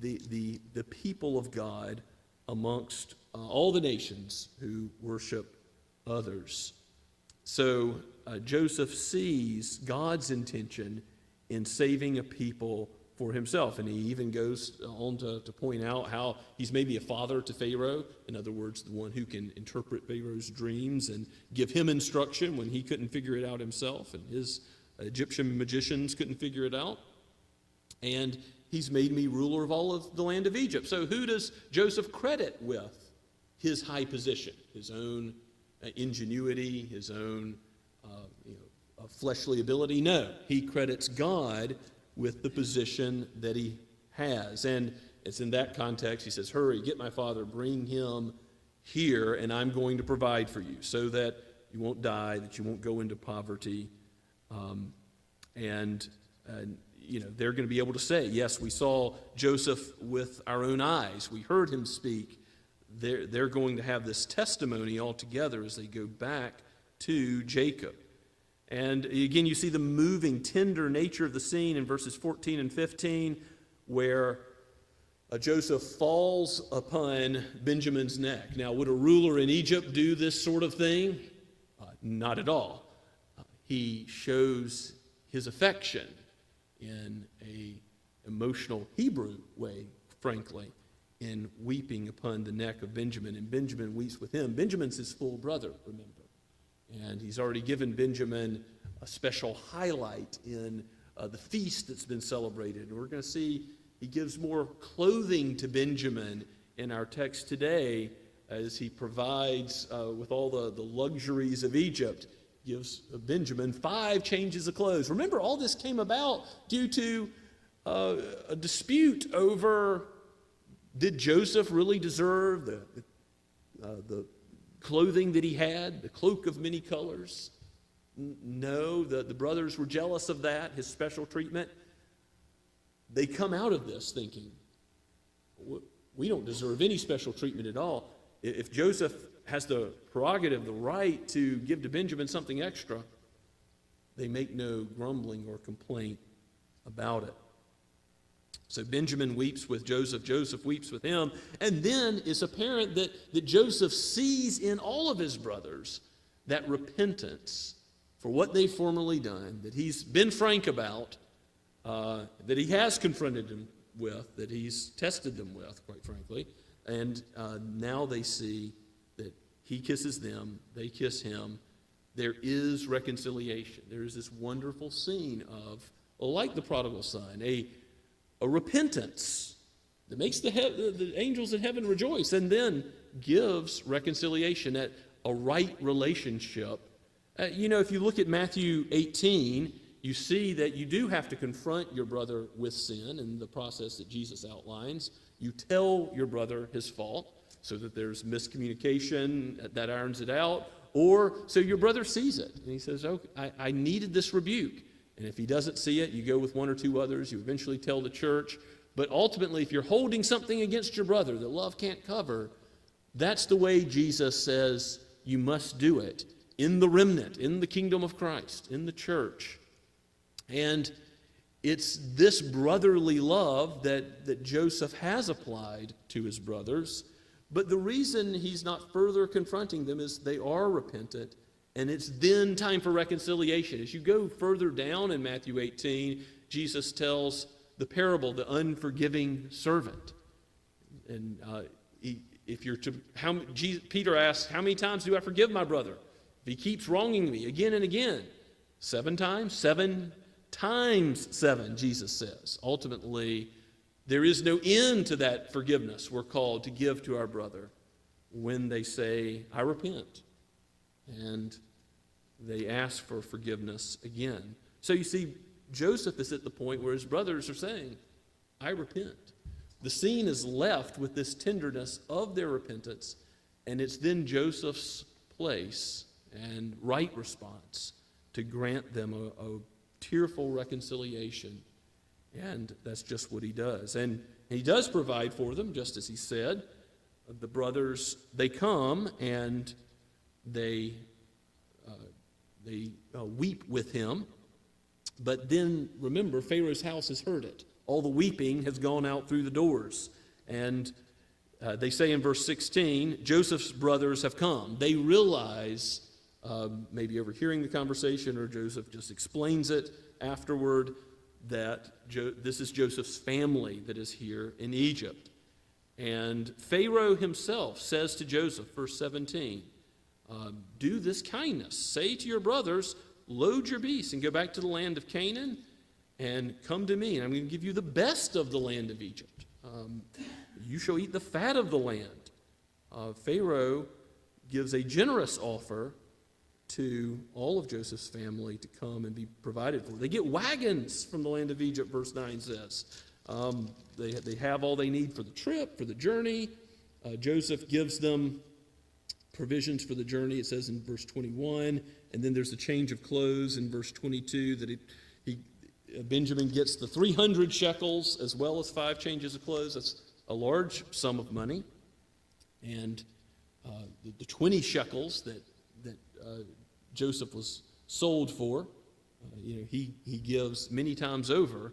the people of God amongst all the nations who worship others. So Joseph sees God's intention in saving a people for himself. And he even goes on to point out how he's maybe a father to Pharaoh. In other words, the one who can interpret Pharaoh's dreams and give him instruction when he couldn't figure it out himself and his Egyptian magicians couldn't figure it out. And he's made me ruler of all of the land of Egypt. So who does Joseph credit with his high position? His own ingenuity, his own fleshly ability? No, he credits God with the position that he has. And it's in that context he says, hurry, get my father, bring him here, and I'm going to provide for you so that you won't die, that you won't go into poverty. They're going to be able to say, yes, we saw Joseph with our own eyes. We heard him speak. They're going to have this testimony all together as they go back to Jacob. And again, you see the moving, tender nature of the scene in verses 14 and 15, where Joseph falls upon Benjamin's neck. Now, would a ruler in Egypt do this sort of thing? Not at all. He shows his affection in a emotional Hebrew way, frankly, in weeping upon the neck of Benjamin, and Benjamin weeps with him. Benjamin's his full brother, remember. And he's already given Benjamin a special highlight in the feast that's been celebrated. And we're going to see he gives more clothing to Benjamin in our text today as he provides with all the luxuries of Egypt, gives Benjamin 5 changes of clothes. Remember, all this came about due to a dispute over, did Joseph really deserve the clothing that he had, the cloak of many colors? No, the brothers were jealous of that, his special treatment. They come out of this thinking, we don't deserve any special treatment at all. If Joseph has the prerogative, the right to give to Benjamin something extra, they make no grumbling or complaint about it. So Benjamin weeps with Joseph, Joseph weeps with him, and then it's apparent that Joseph sees in all of his brothers that repentance for what they've formerly done, that he's been frank about, that he has confronted them with, that he's tested them with, quite frankly, and now they see that he kisses them, they kiss him. There is reconciliation. There is this wonderful scene of, like the prodigal son, a repentance that makes the angels in heaven rejoice, and then gives reconciliation, at a right relationship. If you look at Matthew 18, you see that you do have to confront your brother with sin in the process that Jesus outlines. You tell your brother his fault so that there's miscommunication that irons it out, or so your brother sees it and he says, "Oh, I needed this rebuke." And if he doesn't see it, you go with 1 or 2 others. You eventually tell the church. But ultimately, if you're holding something against your brother that love can't cover, that's the way Jesus says you must do it in the remnant, in the kingdom of Christ, in the church. And it's this brotherly love that Joseph has applied to his brothers. But the reason he's not further confronting them is they are repentant, and it's then time for reconciliation. As you go further down in Matthew 18, Jesus tells the parable, the unforgiving servant. And Peter asks, "How many times do I forgive my brother if he keeps wronging me again and again?" 7 times? 7 times 7, Jesus says. Ultimately, there is no end to that forgiveness we're called to give to our brother when they say, "I repent." And they ask for forgiveness again. So you see, Joseph is at the point where his brothers are saying, "I repent." The scene is left with this tenderness of their repentance, and it's then Joseph's place and right response to grant them a tearful reconciliation. And that's just what he does. And he does provide for them, just as he said. The brothers, they come and they weep with him. But then, remember, Pharaoh's house has heard it. All the weeping has gone out through the doors. And they say in verse 16, Joseph's brothers have come. They realize, maybe overhearing the conversation, or Joseph just explains it afterward, that this is Joseph's family that is here in Egypt. And Pharaoh himself says to Joseph, verse 17, "Do this kindness. Say to your brothers, load your beasts and go back to the land of Canaan and come to me. And I'm going to give you the best of the land of Egypt. You shall eat the fat of the land." Pharaoh gives a generous offer to all of Joseph's family to come and be provided for. They get wagons from the land of Egypt, verse 9 says. They have all they need for the trip, for the journey. Joseph gives them provisions for the journey, it says in verse 21. And then there's a change of clothes in verse 22 that Benjamin gets the 300 shekels as well as 5 changes of clothes. That's a large sum of money. And the 20 shekels that Joseph was sold for, he gives many times over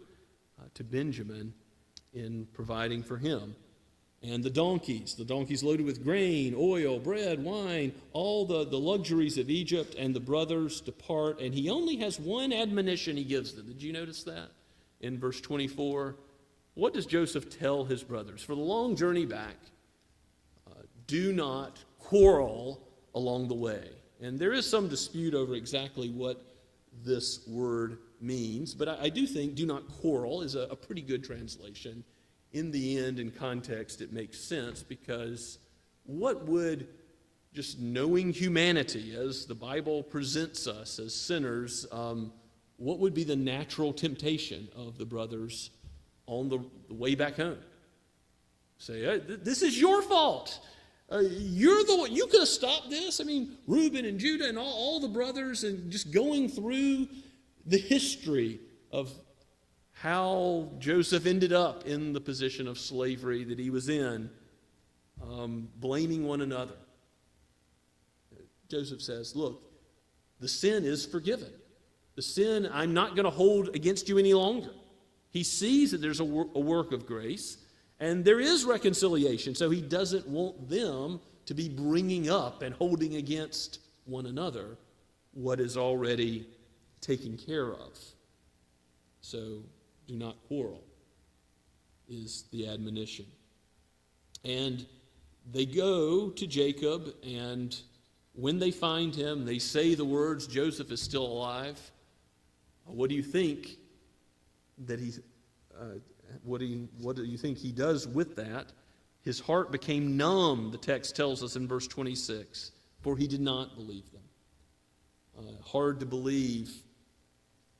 to Benjamin in providing for him. And the donkeys loaded with grain, oil, bread, wine, all the luxuries of Egypt, and the brothers depart. And he only has one admonition he gives them. Did you notice that? In verse 24, what does Joseph tell his brothers? For the long journey back, do not quarrel along the way. And there is some dispute over exactly what this word means, but I do think do not quarrel is a pretty good translation. In the end, in context, it makes sense, because what would just knowing humanity as the Bible presents us as sinners, what would be the natural temptation of the brothers on the way back home? Say, hey, this is your fault. You're the one. You could have stopped this. I mean, Reuben and Judah and all the brothers, and just going through the history of how Joseph ended up in the position of slavery that he was in, blaming one another. Joseph says, look, the sin is forgiven. The sin I'm not going to hold against you any longer. He sees that there's a work of grace, and there is reconciliation, so he doesn't want them to be bringing up and holding against one another what is already taken care of. So do not quarrel is the admonition. And they go to Jacob, and when they find him, they say the words, Joseph is still alive. What do you think that what do you think he does with that? His heart became numb, the text tells us in verse 26, for he did not believe them. Hard to believe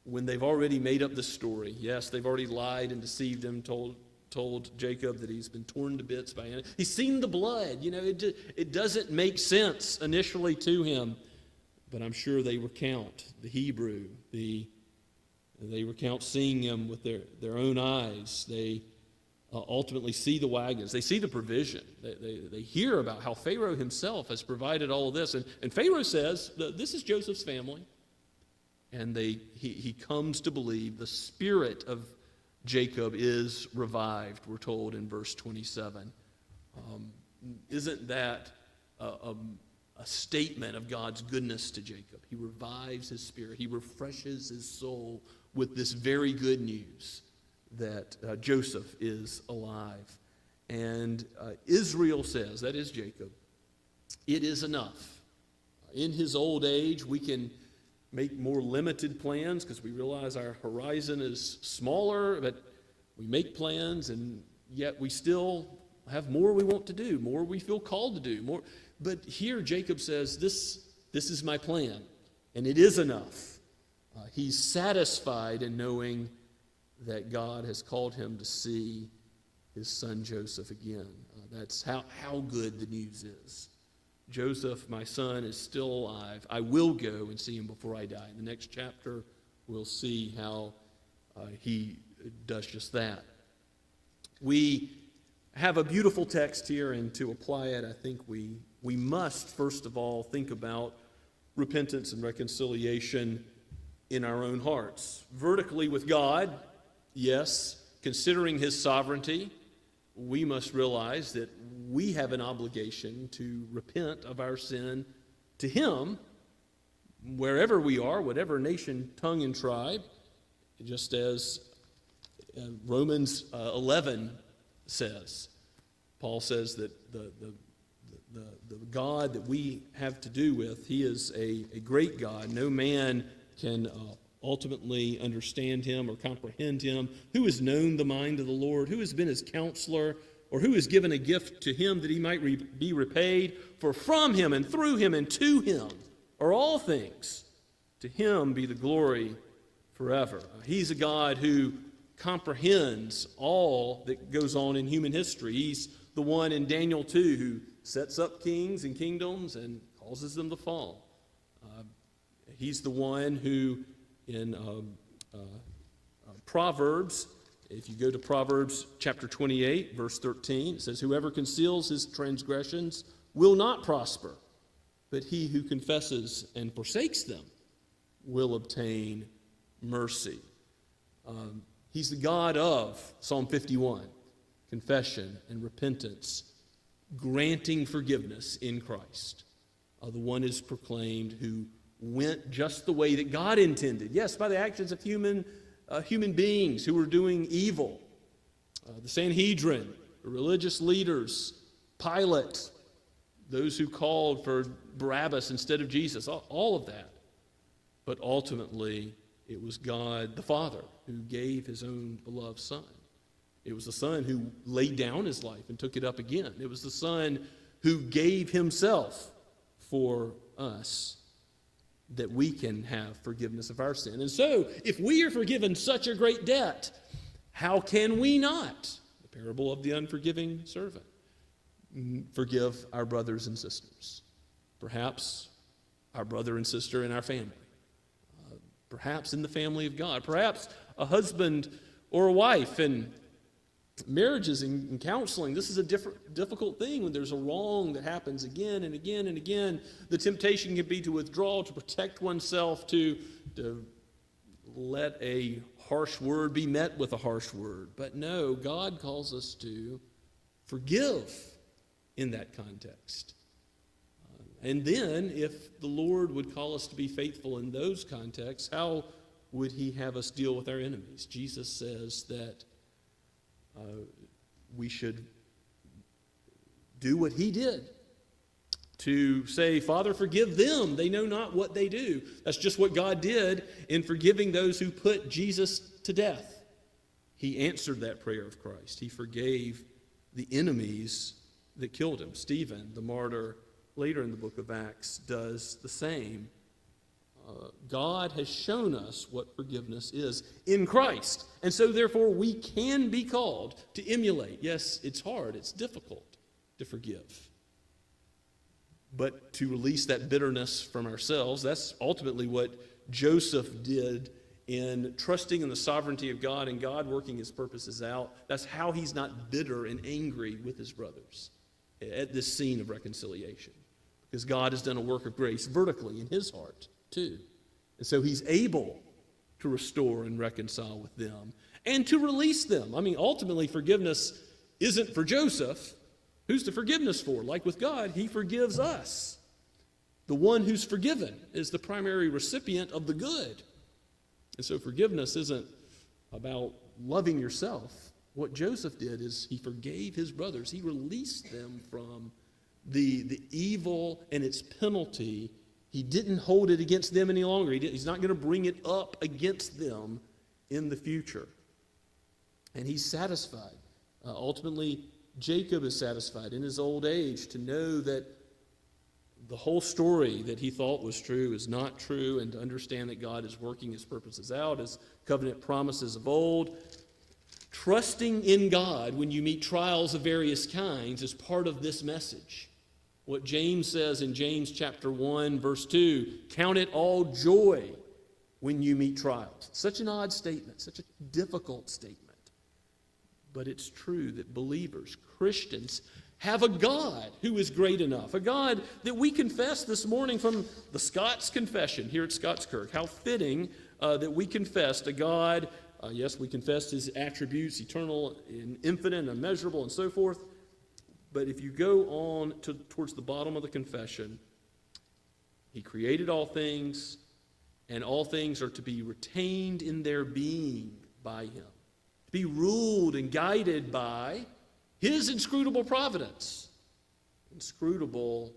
when they've already made up the story. Yes, they've already lied and deceived him, told Jacob that he's been torn to bits by enemies. He's seen the blood. You know, it doesn't make sense initially to him, but I'm sure they recount the Hebrew, they recount seeing him with their own eyes. They ultimately see the wagons. They see the provision. They hear about how Pharaoh himself has provided all of this. And Pharaoh says, this is Joseph's family. And he comes to believe. The spirit of Jacob is revived, we're told in verse 27. Isn't that a statement of God's goodness to Jacob? He revives his spirit. He refreshes his soul with this very good news that Joseph is alive. And Israel says, that is Jacob, it is enough. In his old age, we can make more limited plans because we realize our horizon is smaller, but we make plans, and yet we still have more we want to do, more we feel called to do, more. But here Jacob says, this is my plan, and it is enough. He's satisfied in knowing that God has called him to see his son Joseph again. That's how good the news is. Joseph, my son, is still alive. I will go and see him before I die. In the next chapter, we'll see how he does just that. We have a beautiful text here, and to apply it, I think we must, first of all, think about repentance and reconciliation in our own hearts. Vertically with God, yes, considering his sovereignty, we must realize that we have an obligation to repent of our sin to him, wherever we are, whatever nation, tongue, and tribe, just as Romans 11 says. Paul says that the God that we have to do with, he is a great God. No man can ultimately understand him or comprehend him. Who has known the mind of the Lord? Who has been his counselor? Or who has given a gift to him that he might be repaid? For from him and through him and to him are all things. To him be the glory forever. He's a God who comprehends all that goes on in human history. He's the one in Daniel 2 who sets up kings and kingdoms and causes them to fall. He's the one who in Proverbs, if you go to Proverbs chapter 28, verse 13, it says, whoever conceals his transgressions will not prosper, but he who confesses and forsakes them will obtain mercy. He's the God of Psalm 51, confession and repentance, granting forgiveness in Christ. The one is proclaimed who went just the way that God intended. Yes, by the actions of human beings who were doing evil. the Sanhedrin, the religious leaders, Pilate, those who called for Barabbas instead of Jesus, all of that. But ultimately, it was God the Father who gave his own beloved Son. It was the Son who laid down his life and took it up again. It was the Son who gave himself for us that we can have forgiveness of our sin. And so, if we are forgiven such a great debt, how can we not, the parable of the unforgiving servant, forgive our brothers and sisters? Perhaps our brother and sister in our family. Perhaps in the family of God. Perhaps a husband or a wife. And marriages and counseling, this is a difficult thing when there's a wrong that happens again and again and again. The temptation can be to withdraw, to protect oneself, to let a harsh word be met with a harsh word. But no, God calls us to forgive in that context. And then, if the Lord would call us to be faithful in those contexts, how would he have us deal with our enemies? Jesus says that we should do what he did, to say, Father, forgive them. They know not what they do. That's just what God did in forgiving those who put Jesus to death. He answered that prayer of Christ. He forgave the enemies that killed him. Stephen, the martyr, later in the book of Acts, does the same. God has shown us what forgiveness is in Christ. And so, therefore, we can be called to emulate. Yes, it's hard, it's difficult to forgive. But to release that bitterness from ourselves, that's ultimately what Joseph did in trusting in the sovereignty of God and God working his purposes out. That's how he's not bitter and angry with his brothers at this scene of reconciliation. Because God has done a work of grace vertically in his heart, too. And so he's able to restore and reconcile with them and to release them. I mean, ultimately, forgiveness isn't for Joseph. Who's the forgiveness for? Like with God, he forgives us. The one who's forgiven is the primary recipient of the good. And so forgiveness isn't about loving yourself. What Joseph did is he forgave his brothers. He released them from the evil and its penalty. He didn't hold it against them any longer. He's not going to bring it up against them in the future. And he's satisfied. Ultimately, Jacob is satisfied in his old age to know that the whole story that he thought was true is not true, and to understand that God is working his purposes out, his covenant promises of old. Trusting in God when you meet trials of various kinds is part of this message. What James says in James chapter 1, verse 2, count it all joy when you meet trials. Such an odd statement, such a difficult statement. But it's true that believers, Christians, have a God who is great enough, a God that we confess this morning from the Scots Confession here at Scots Kirk. How fitting that we confessed a God, yes, we confessed his attributes, eternal and infinite and immeasurable and so forth. But if you go on towards the bottom of the confession, he created all things, and all things are to be retained in their being by him, to be ruled and guided by his inscrutable providence. Inscrutable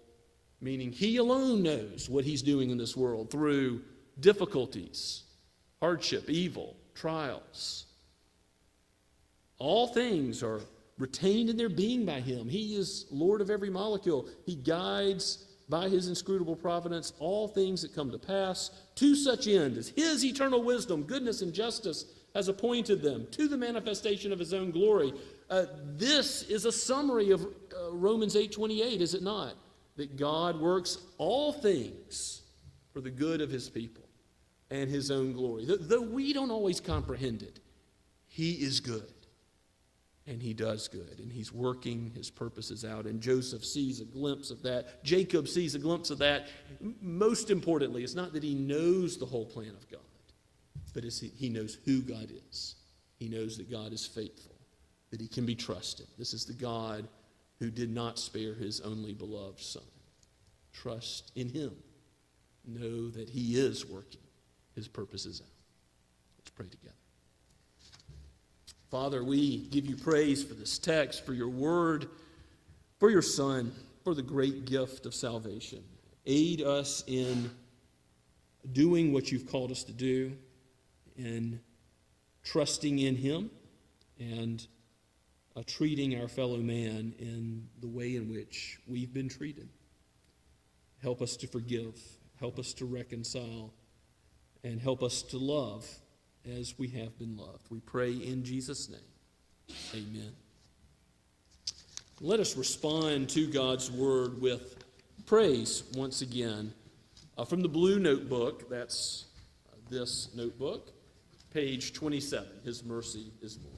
meaning he alone knows what he's doing in this world through difficulties, hardship, evil, trials. All things are retained in their being by him. He is Lord of every molecule. He guides by his inscrutable providence all things that come to pass to such end as his eternal wisdom, goodness, and justice has appointed them to the manifestation of his own glory. This is a summary of Romans 8:28, is it not? That God works all things for the good of his people and his own glory. Though we don't always comprehend it, he is good. And he does good, and he's working his purposes out. And Joseph sees a glimpse of that. Jacob sees a glimpse of that. Most importantly, it's not that he knows the whole plan of God, but he knows who God is. He knows that God is faithful, that he can be trusted. This is the God who did not spare his only beloved Son. Trust in him. Know that he is working his purposes out. Let's pray together. Father, we give you praise for this text, for your word, for your Son, for the great gift of salvation. Aid us in doing what you've called us to do, in trusting in him, and treating our fellow man in the way in which we've been treated. Help us to forgive, help us to reconcile, and help us to love as we have been loved. We pray in Jesus' name. Amen. Let us respond to God's word with praise once again. From the blue notebook, that's this notebook, page 27, His mercy is more.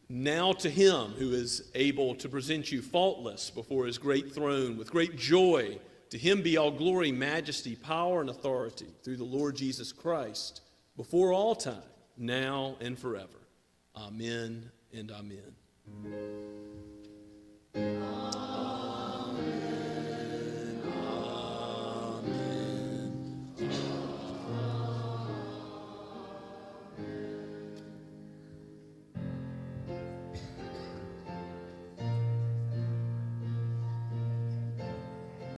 Now to him who is able to present you faultless before his great throne with great joy, to him be all glory, majesty, power, and authority through the Lord Jesus Christ, before all time, now and forever. Amen and amen.